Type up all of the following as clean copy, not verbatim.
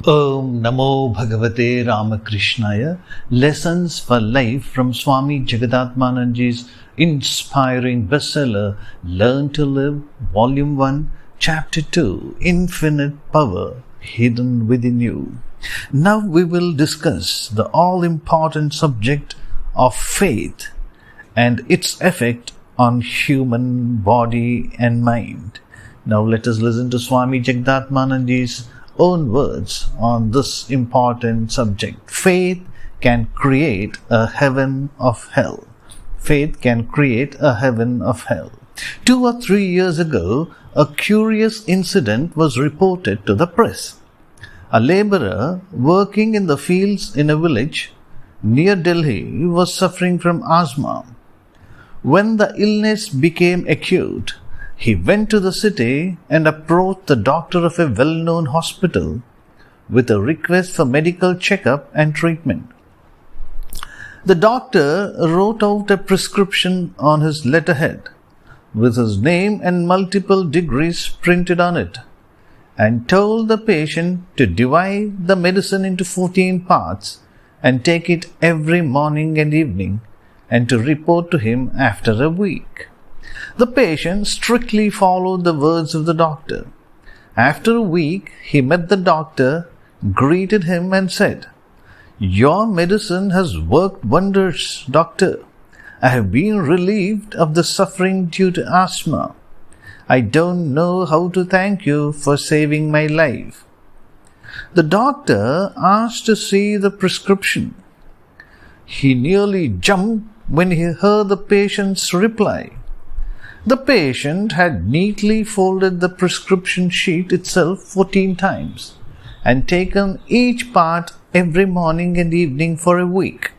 Om Namo Bhagavate Ramakrishnaya. Lessons for Life from Swami Jagatmananji's inspiring bestseller Learn to Live, Volume 1, Chapter 2, Infinite Power Hidden Within You. Now we will discuss the all-important subject of faith and its effect on human body and mind. Now let us listen to Swami Jagatmananji's own words on this important subject. Faith can create a heaven of hell. Faith can create a heaven of hell. 2 or 3 years ago, a curious incident was reported to the press. A laborer working in the fields in a village near Delhi was suffering from asthma. When the illness became acute, he went to the city and approached the doctor of a well-known hospital with a request for medical checkup and treatment. The doctor wrote out a prescription on his letterhead with his name and multiple degrees printed on it, and told the patient to divide the medicine into 14 parts and take it every morning and evening, and to report to him after a week. The patient strictly followed the words of the doctor. After a week, he met the doctor, greeted him and said, "Your medicine has worked wonders, doctor. I have been relieved of the suffering due to asthma. I don't know how to thank you for saving my life." The doctor asked to see the prescription. He nearly jumped when he heard the patient's reply. The patient had neatly folded the prescription sheet itself 14 times and taken each part every morning and evening for a week.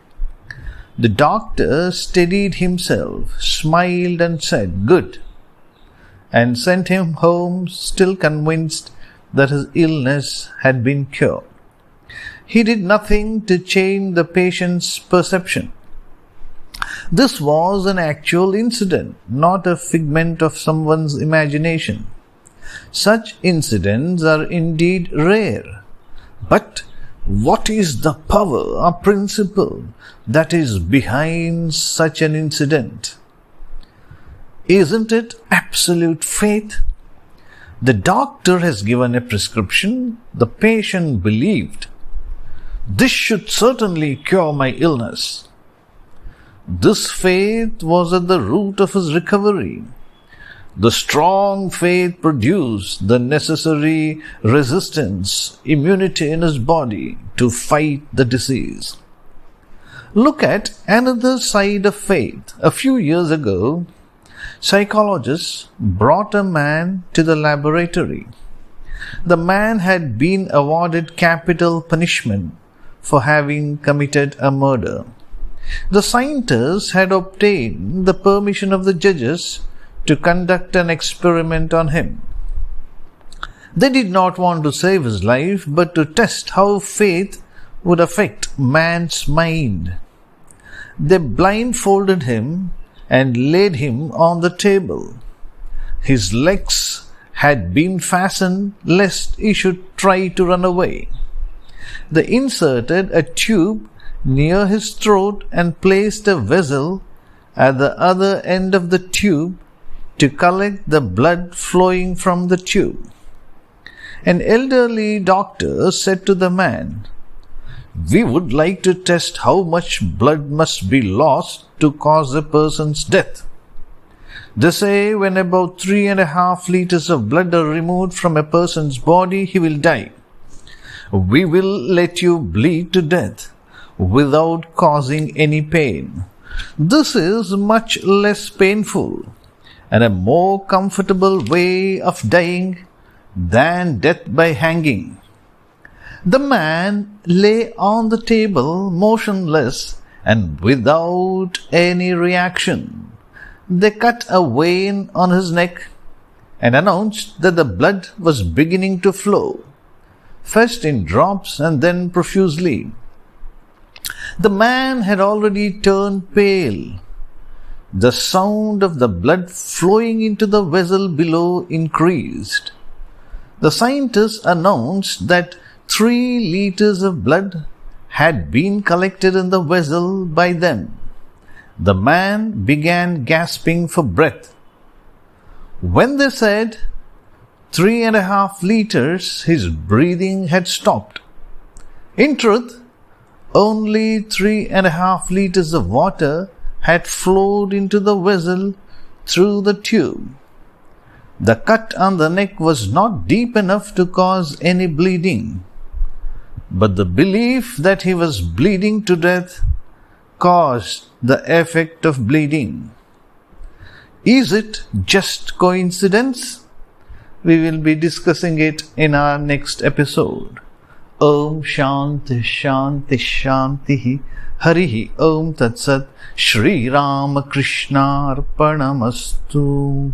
The doctor steadied himself, smiled and said, "Good," and sent him home still convinced that his illness had been cured. He did nothing to change the patient's perception. This was an actual incident, not a figment of someone's imagination. Such incidents are indeed rare. But what is the power or principle that is behind such an incident? Isn't it absolute faith? The doctor has given a prescription. The patient believed, "This should certainly cure my illness." This faith was at the root of his recovery. The strong faith produced the necessary resistance, immunity in his body to fight the disease. Look at another side of faith. A few years ago, psychologists brought a man to the laboratory. The man had been awarded capital punishment for having committed a murder. The scientists had obtained the permission of the judges to conduct an experiment on him. They did not want to save his life, but to test how faith would affect man's mind. They blindfolded him and laid him on the table. His legs had been fastened lest he should try to run away. They inserted a tube near his throat and placed a vessel at the other end of the tube to collect the blood flowing from the tube. An elderly doctor said to the man, "We would like to test how much blood must be lost to cause a person's death. They say when about 3.5 liters of blood are removed from a person's body, he will die. We will let you bleed to death without causing any pain. This is much less painful and a more comfortable way of dying than death by hanging." The man lay on the table motionless and without any reaction. They cut a vein on his neck and announced that the blood was beginning to flow, first in drops and then profusely. The man had already turned pale. The sound of the blood flowing into the vessel below increased. The scientists announced that 3 liters of blood had been collected in the vessel by them. The man began gasping for breath. When they said 3.5 liters, his breathing had stopped. In truth, only 3.5 liters of water had flowed into the vessel through the tube. The cut on the neck was not deep enough to cause any bleeding, but the belief that he was bleeding to death caused the effect of bleeding. Is it just coincidence? We will be discussing it in our next episode. Om Shanti Shanti Shanti Harihi Om Tat Sat Shri Ramakrishna Arpanamastu.